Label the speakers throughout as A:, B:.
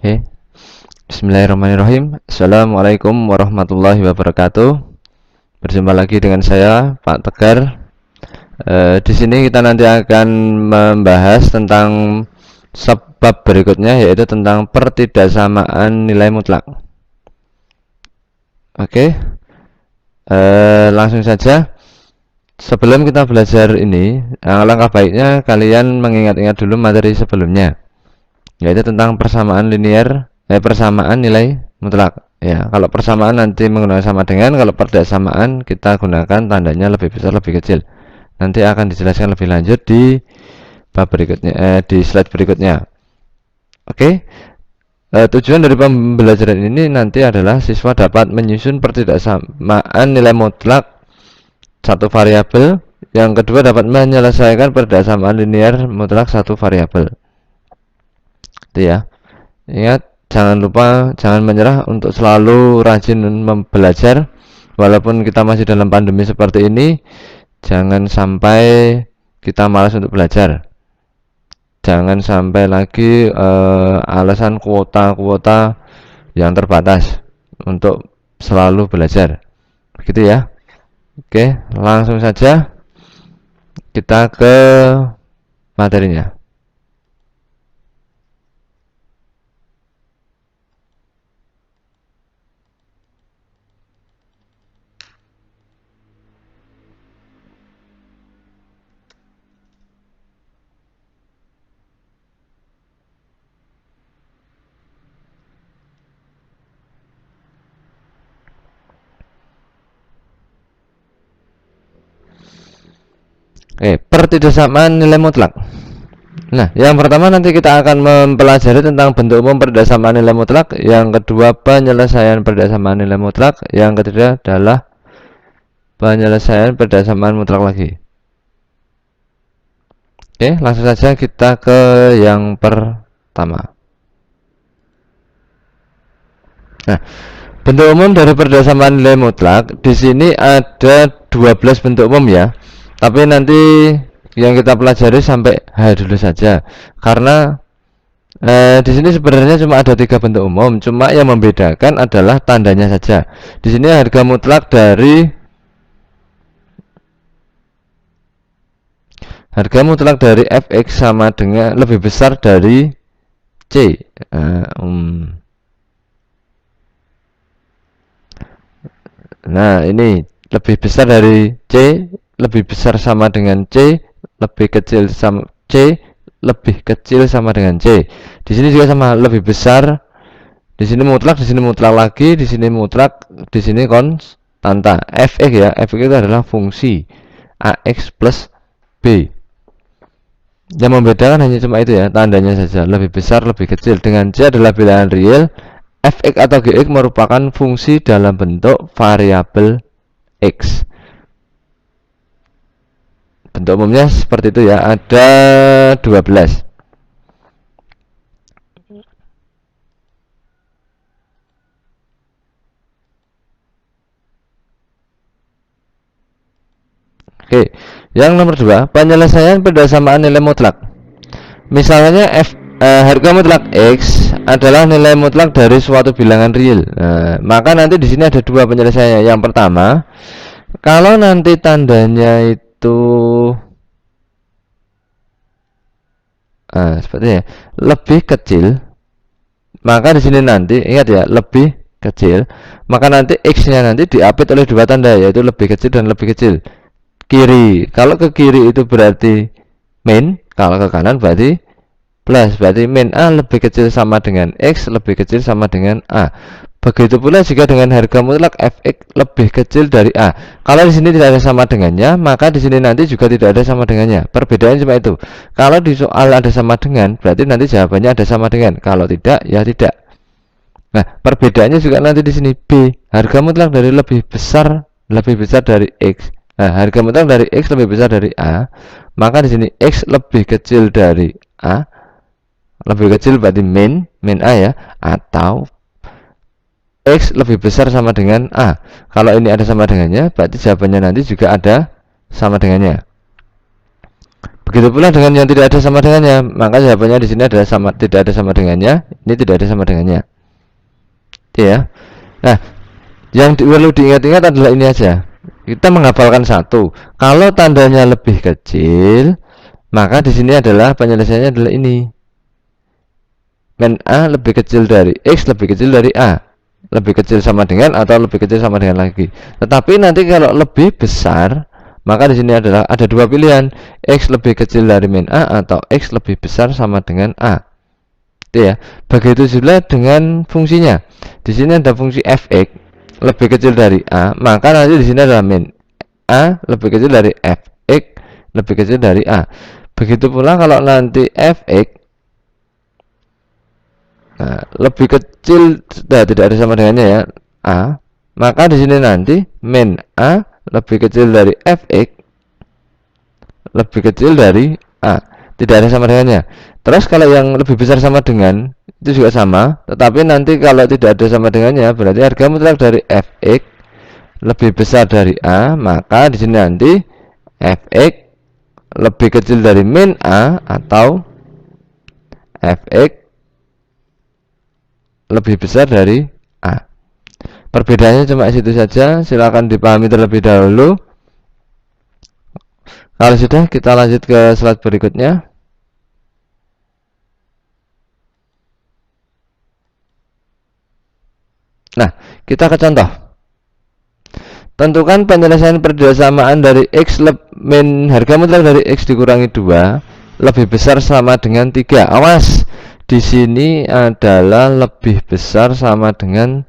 A: Oke, Bismillahirrahmanirrahim. Assalamualaikum warahmatullahi wabarakatuh. Berjumpa lagi dengan saya, Pak Tegar. Di sini kita nanti akan membahas tentang sebab berikutnya, yaitu tentang pertidaksamaan nilai mutlak. Oke, langsung saja. Sebelum kita belajar ini, alangkah baiknya kalian mengingat-ingat dulu materi sebelumnya, yaitu tentang persamaan linear, persamaan nilai mutlak. Ya, kalau persamaan nanti menggunakan sama dengan, kalau persamaan kita gunakan tandanya lebih besar lebih kecil. Nanti akan dijelaskan lebih lanjut di bab berikutnya, di slide berikutnya. Oke. Tujuan dari pembelajaran ini nanti adalah siswa dapat menyusun pertidaksamaan nilai mutlak satu variabel, yang kedua dapat menyelesaikan pertidaksamaan linear mutlak satu variabel. Itu ya. Ingat, jangan lupa, jangan menyerah untuk selalu rajin belajar. Walaupun kita masih dalam pandemi seperti ini, jangan sampai kita malas untuk belajar. Jangan sampai lagi alasan kuota yang terbatas untuk selalu belajar. Begitu ya. Oke, langsung saja kita ke materinya. Pertidaksamaan nilai mutlak. Nah, yang pertama nanti kita akan mempelajari tentang bentuk umum pertidaksamaan nilai mutlak. Yang kedua, penyelesaian pertidaksamaan nilai mutlak. Yang ketiga adalah penyelesaian pertidaksamaan mutlak lagi. Oke, langsung saja kita ke yang pertama. Nah, bentuk umum dari pertidaksamaan nilai mutlak, di sini ada 12 bentuk umum ya. Tapi nanti yang kita pelajari sampai H dulu saja, karena di sini sebenarnya cuma ada 3 bentuk umum, cuma yang membedakan adalah tandanya saja. Di sini harga mutlak dari fx sama dengan lebih besar dari c. Nah, ini lebih besar dari c, lebih besar sama dengan c, lebih kecil sama c, lebih kecil sama dengan c. Di sini juga sama, lebih besar. Di sini mutlak lagi, di sini mutlak, di sini konstanta. Fx ya, fx itu adalah fungsi ax plus b. Yang membedakan hanya cuma itu ya, tandanya saja, lebih besar lebih kecil. Dengan c adalah bilangan real, fx atau gx merupakan fungsi dalam bentuk variabel x. Bentuk umumnya seperti itu ya, ada 12. Oke, yang nomor 2, penyelesaian pertidaksamaan nilai mutlak. Misalnya harga mutlak x adalah nilai mutlak dari suatu bilangan real. Maka nanti di sini ada 2 penyelesaiannya. Yang pertama, kalau nanti tandanya itu sepertinya lebih kecil, maka di sini nanti ingat ya, lebih kecil, maka nanti x-nya nanti diapit oleh 2 tanda, yaitu lebih kecil dan lebih kecil. Kiri, kalau ke kiri itu berarti min, kalau ke kanan berarti plus, berarti min a lebih kecil sama dengan x lebih kecil sama dengan a. Begitu pula jika dengan harga mutlak fx lebih kecil dari a. Kalau di sini tidak ada sama dengannya, maka di sini nanti juga tidak ada sama dengannya. Perbedaan cuma itu. Kalau di soal ada sama dengan, berarti nanti jawabannya ada sama dengan. Kalau tidak, ya tidak. Nah, perbedaannya juga nanti di sini b, harga mutlak dari lebih besar dari x. Nah, harga mutlak dari x lebih besar dari a, maka di sini x lebih kecil dari a, lebih kecil berarti min a ya, atau x lebih besar sama dengan a. Kalau ini ada sama dengannya, berarti jawabannya nanti juga ada sama dengannya. Begitu pula dengan yang tidak ada sama dengannya, maka jawabannya di sini adalah tidak ada sama dengannya, ini tidak ada sama dengannya. Ya. Nah, yang perlu diingat-ingat adalah ini aja. Kita menghafalkan satu. Kalau tandanya lebih kecil, maka di sini adalah penyelesaiannya adalah ini. Men A lebih kecil dari X lebih kecil dari A. Lebih kecil sama dengan atau lebih kecil sama dengan lagi. Tetapi nanti kalau lebih besar, maka di sini adalah ada dua pilihan, X lebih kecil dari min A atau X lebih besar sama dengan A. Itu ya. Begitu juga dengan fungsinya. Di sini ada fungsi fx lebih kecil dari A, maka nanti di sini adalah min A lebih kecil dari fx lebih kecil dari A. Begitu pula kalau nanti fx lebih kecil, tidak ada sama dengannya ya, A, maka di sini nanti min A lebih kecil dari fx lebih kecil dari A, tidak ada sama dengannya. Terus kalau yang lebih besar sama dengan itu juga sama, tetapi nanti kalau tidak ada sama dengannya berarti harga mutlak dari fx lebih besar dari A, maka di sini nanti fx lebih kecil dari min A atau fx lebih besar dari A. Perbedaannya cuma situ saja, silakan dipahami terlebih dahulu. Kalau sudah, kita lanjut ke slide berikutnya. Nah, kita ke contoh. Tentukan penyelesaian persamaan dari X min harga mutlak dari X dikurangi 2 lebih besar sama dengan 3. Awas, di sini adalah lebih besar sama dengan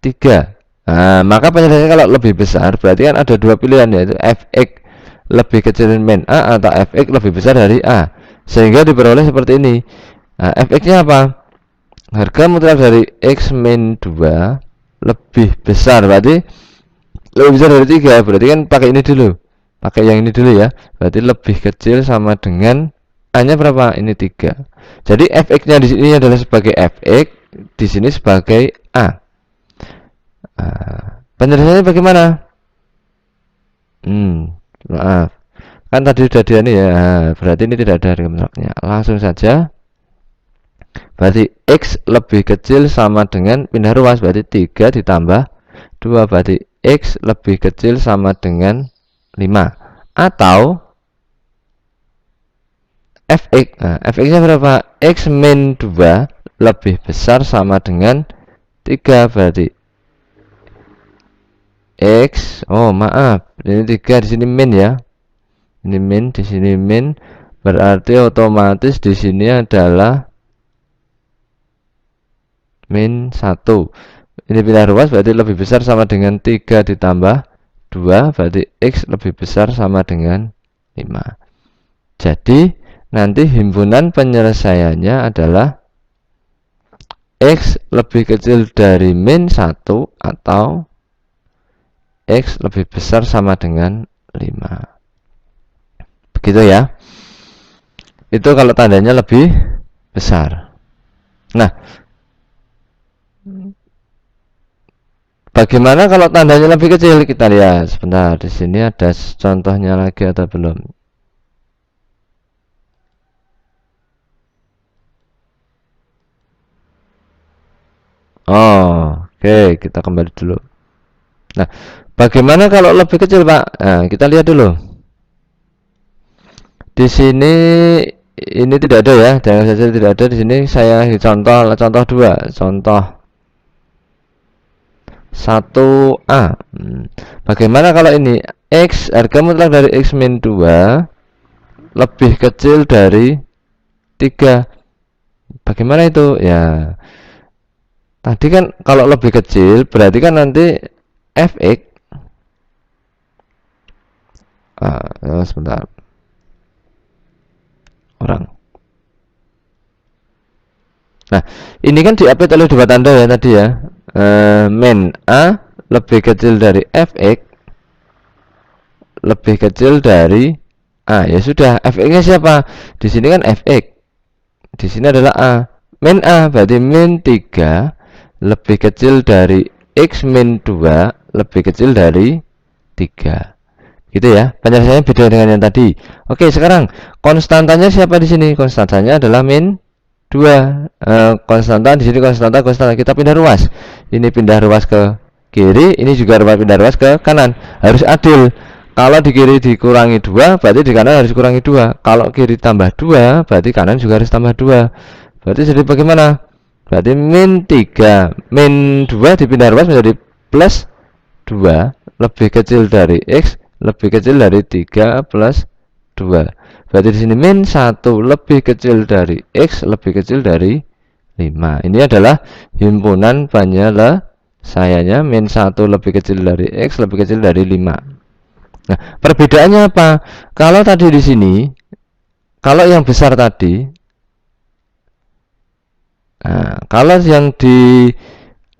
A: 3. Nah, maka penyelesaian kalau lebih besar berarti kan ada dua pilihan, yaitu fx lebih kecil dari min A atau fx lebih besar dari A. Sehingga diperoleh seperti ini. Nah, fx-nya apa? Harga mutlak dari X min 2 lebih besar, berarti lebih besar dari 3, berarti kan pakai ini dulu. Pakai yang ini dulu ya. Berarti lebih kecil sama dengan A-nya berapa? Ini 3. Jadi fx-nya di sini adalah sebagai fx, di sini sebagai A. Penyelesaiannya bagaimana? Maaf. Kan tadi sudah dia nih ya. Berarti ini tidak ada harga mutlaknya. Langsung saja. Berarti X lebih kecil sama dengan pindah ruas, berarti 3 ditambah 2, berarti X lebih kecil sama dengan 5. Atau fx, fx nya berapa? X min 2 lebih besar sama dengan 3, berarti X, oh maaf, ini 3 di sini min ya. Ini min, di sini min, berarti otomatis di sini adalah min 1. Ini pindah ruas berarti lebih besar sama dengan 3 ditambah 2, berarti X lebih besar sama dengan 5. Jadi nanti himpunan penyelesaiannya adalah X lebih kecil dari min 1 atau X lebih besar sama dengan 5. Begitu ya. Itu kalau tandanya lebih besar. Nah, bagaimana kalau tandanya lebih kecil? Kita lihat sebentar. Di sini ada contohnya lagi atau belum? Oh, oke, kita kembali dulu. Nah, bagaimana kalau lebih kecil, Pak? Nah, kita lihat dulu. Di sini ini tidak ada ya, jangan saja tidak ada. Di sini saya contoh 2, contoh 1A. Bagaimana kalau ini X, harga mutlak dari X min 2 lebih kecil dari 3. Bagaimana itu? Ya, tadi kan kalau lebih kecil berarti kan nanti fx sebentar orang. Nah, ini kan diupdate oleh dua tanda ya tadi ya. Min A lebih kecil dari fx lebih kecil dari A. Ya sudah, fx-nya siapa? Di sini kan fx. Di sini adalah A. Min A berarti min 3 lebih kecil dari X min 2 lebih kecil dari 3. Gitu ya. Penyelesaiannya beda dengan yang tadi. Oke, sekarang konstantanya siapa di sini? Konstantanya adalah min 2. Konstanta di sini konstanta kita pindah ruas. Ini pindah ruas ke kiri, ini juga pindah ruas ke kanan. Harus adil. Kalau di kiri dikurangi 2, berarti di kanan harus kurangi 2. Kalau kiri tambah 2, berarti kanan juga harus tambah 2. Berarti jadi bagaimana? Berarti min 3. Min 2 dipindah ruas menjadi plus 2 lebih kecil dari X lebih kecil dari 3 plus 2. Berarti di sini min 1 lebih kecil dari X lebih kecil dari 5. Ini adalah himpunan penyelesaiannya. Min 1 lebih kecil dari X lebih kecil dari 5. Nah, perbedaannya apa? Kalau tadi di sini, kalau yang besar tadi, nah, kalau yang di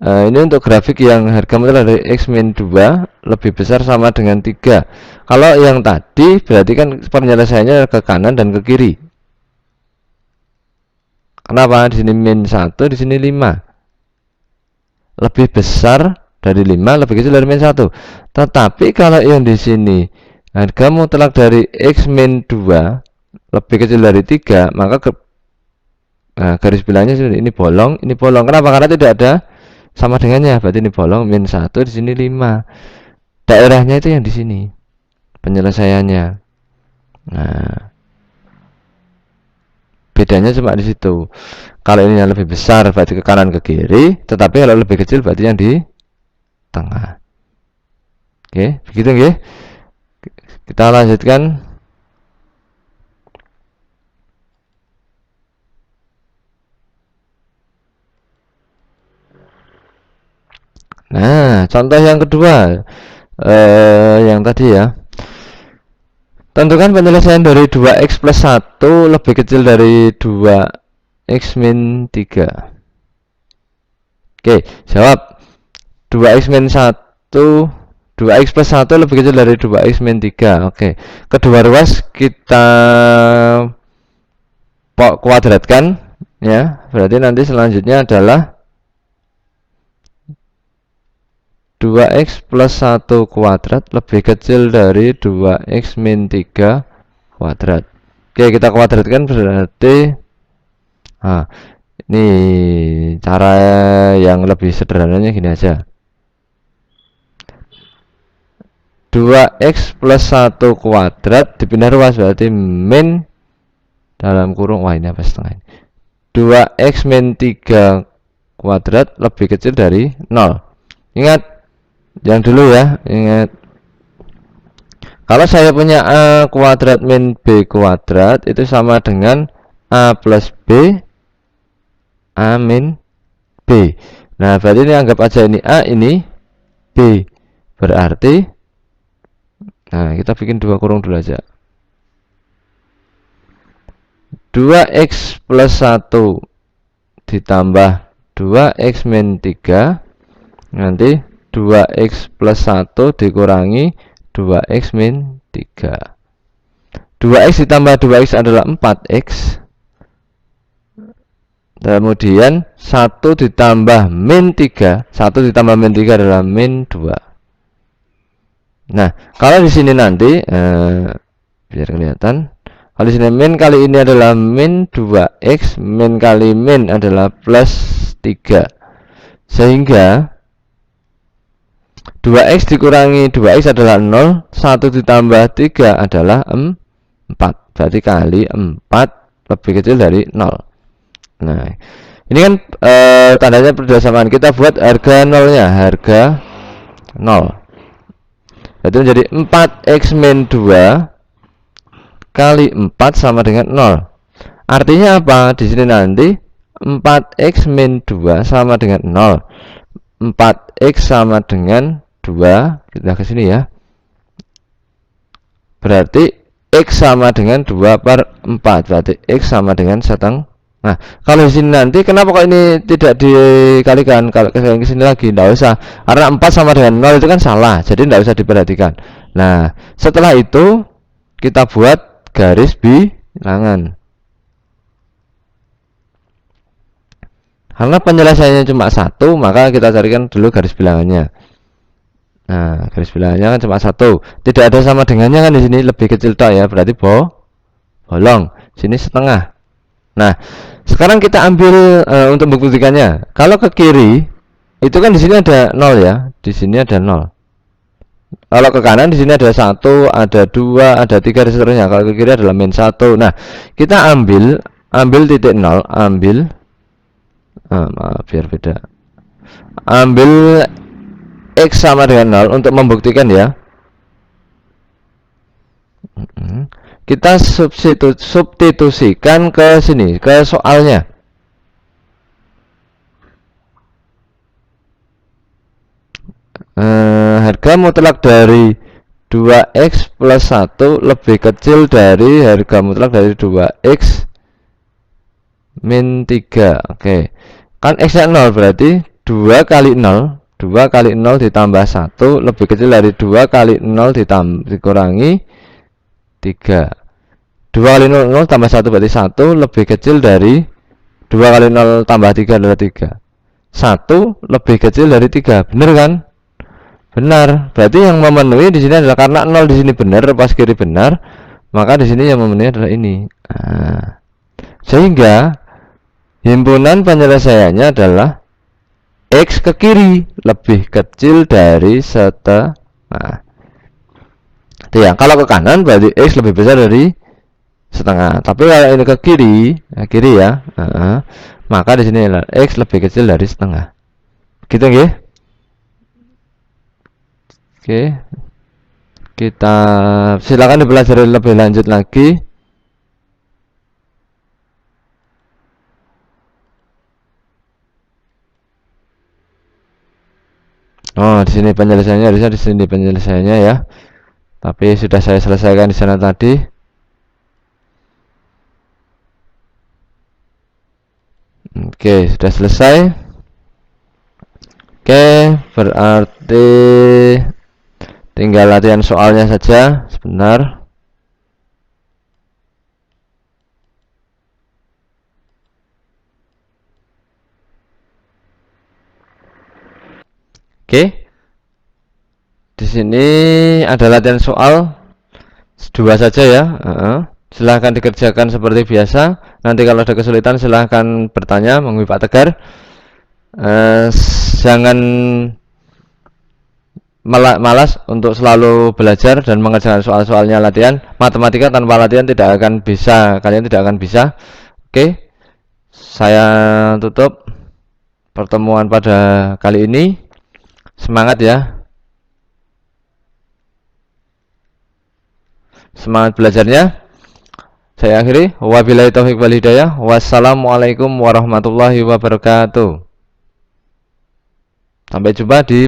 A: ini untuk grafik yang harga mutlak dari X min 2 lebih besar sama dengan 3. Kalau yang tadi berarti kan penyelesaiannya ke kanan dan ke kiri. Kenapa? Di sini min 1, di sini 5. Lebih besar dari 5, lebih kecil dari min 1. Tetapi kalau yang di sini harga mutlak dari X min 2 lebih kecil dari 3, maka garis bilangnya ini bolong, ini bolong. Kenapa? Karena tidak ada sama dengannya, berarti ini bolong. Min 1 di sini 5. Daerahnya itu yang di sini penyelesaiannya. Nah, bedanya cuma di situ. Kalau ini yang lebih besar berarti ke kanan ke kiri, tetapi kalau lebih kecil berarti yang di tengah. Oke, begitu nggih. Kita lanjutkan. Nah, contoh yang kedua, yang tadi ya. Tentukan penyelesaian dari 2x plus 1 lebih kecil dari 2x min 3. Oke, jawab. 2x min 1, 2x plus 1 lebih kecil dari 2x min 3. Oke, kedua ruas kita kuadratkan ya. Berarti nanti selanjutnya adalah 2x plus 1 kuadrat lebih kecil dari 2x min 3 kuadrat. Oke, kita kuadratkan berarti ini cara yang lebih sederhananya gini aja. 2x plus 1 kuadrat dipindah ruas berarti min dalam kurung, wah ini apa setengah ini, 2x min 3 kuadrat lebih kecil dari 0. Ingat yang dulu ya, ingat kalau saya punya A kuadrat min B kuadrat itu sama dengan A plus B A min B. Nah, berarti ini anggap aja ini A, ini B. Berarti, nah kita bikin dua kurung dulu aja. 2x plus 1 ditambah 2x min 3, nanti 2x plus 1 dikurangi 2x min 3. 2x ditambah 2x adalah 4x. Kemudian 1 ditambah min 3, 1 ditambah min 3 adalah min 2. Nah, kalau di sini nanti biar kelihatan, kalau di sini min kali ini adalah min 2x, min kali min adalah plus 3. Sehingga 2x dikurangi 2x adalah 0, 1 ditambah 3 adalah 4. Berarti kali 4 lebih kecil dari 0. Nah, ini kan tandanya persamaan. Kita buat harga nolnya, harga 0. Itu menjadi 4x min 2 kali 4 sama dengan 0. Artinya apa? Di sini nanti 4x min 2 sama dengan 0. 4x sama dengan 2, kita ke sini ya. Berarti x sama dengan 2 per 4. Berarti x sama dengan setengah. Nah, kalau di sini nanti kenapa kok ini tidak dikalikan? Kalau ke sini lagi tidak usah. Karena 4 sama dengan 0 itu kan salah. Jadi tidak usah diperhatikan. Nah, setelah itu kita buat garis bilangan. Karena penyelesaiannya cuma 1, maka kita carikan dulu garis bilangannya. Nah, garis bilangannya kan cuma 1. Tidak ada sama dengannya kan di sini, lebih kecil tok ya, berarti bolong. Sini setengah. Nah, sekarang kita ambil untuk membuktikannya. Kalau ke kiri, itu kan di sini ada 0 ya. Di sini ada 0. Kalau ke kanan di sini ada 1, ada 2, ada 3 dan seterusnya. Kalau ke kiri adalah min 1. Nah, kita ambil titik 0, maaf biar beda. Ambil X sama dengan 0 untuk membuktikan ya. Kita substitusikan ke sini, ke soalnya. Harga mutlak dari 2x plus 1 lebih kecil dari harga mutlak dari 2x min 3. Oke. Kan x nya 0, berarti 2 kali 0 ditambah 1 lebih kecil dari 2 kali 0 dikurangi 3. 2 kali 0 tambah 1 berarti 1 lebih kecil dari 2 kali 0 tambah 3 adalah 3. 1 lebih kecil dari 3. Benar kan? Benar. Berarti yang memenuhi di sini adalah karena 0 di sini benar, pas kiri benar, maka di sini yang memenuhi adalah ini. Sehingga himpunan penyelesaiannya adalah X ke kiri lebih kecil dari setengah. Itu ya. Kalau ke kanan berarti X lebih besar dari setengah. Tapi kalau ini ke kiri, kiri ya, maka di sini adalah X lebih kecil dari setengah. Gitu nggih? Oke. Kita silakan dipelajari lebih lanjut lagi. Oh, di sini penyelesaiannya, harusnya di sini penyelesaiannya ya. Tapi sudah saya selesaikan di sana tadi. Oke, sudah selesai. Oke, berarti tinggal latihan soalnya saja. Sebentar. Oke. Di sini ada latihan soal 2 saja ya. Silahkan dikerjakan seperti biasa. Nanti kalau ada kesulitan silahkan bertanya menghubungi Pak Tegar. Jangan malas untuk selalu belajar dan mengerjakan soal-soalnya latihan. Matematika tanpa latihan tidak akan bisa, kalian tidak akan bisa. Oke, saya tutup pertemuan pada kali ini. Semangat ya, semangat belajarnya. Saya akhiri, wabillahi taufiq wal hidayah. Wassalamualaikum warahmatullahi wabarakatuh. Sampai jumpa di